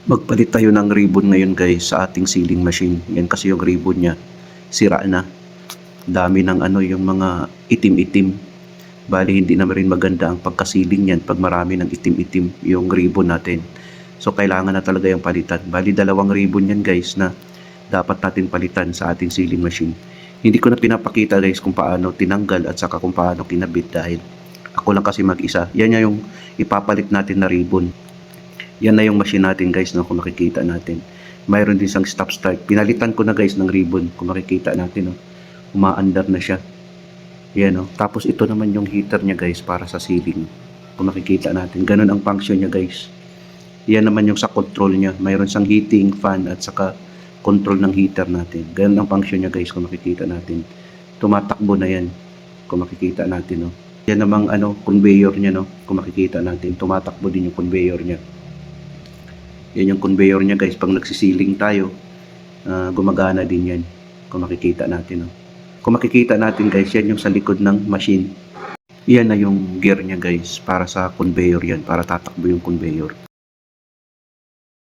Magpalit tayo ng ribbon ngayon guys sa ating sealing machine. Yan kasi yung ribbon niya, sira na. Dami ng yung mga itim-itim. Bali hindi na rin maganda ang pagka-sealing niyan pag marami ng itim-itim yung ribbon natin. So kailangan na talaga yung palitan. Bali dalawang ribbon yan guys na dapat natin palitan sa ating sealing machine. Hindi ko na pinapakita guys kung paano tinanggal at saka kung paano kinabit dahil ako lang kasi mag-isa. Yan yung ipapalit natin na ribbon. Yan na yung machine natin guys, no, kung makikita natin. Mayroon din isang stop start. Pinalitan ko na guys ng ribbon, kung makikita natin, no. Umaandar na siya. Yan, no. Tapos ito naman yung heater niya guys para sa ceiling. Kung makikita natin, ganun ang function niya guys. Yan naman yung sa control niya. Mayroon siyang heating, fan at saka control ng heater natin. Ganun ang function niya guys, kung makikita natin. Tumatakbo na yan, kung makikita natin, no. Yan namang conveyor niya, no. Kung makikita natin, tumatakbo din yung conveyor niya. Yan yung conveyor niya guys. Pag nagsisiling tayo, gumagana din yan. Kung makikita natin. No? Kung makikita natin guys, yan yung sa likod ng machine. Yan na yung gear niya guys. Para sa conveyor yan. Para tatakbo yung conveyor.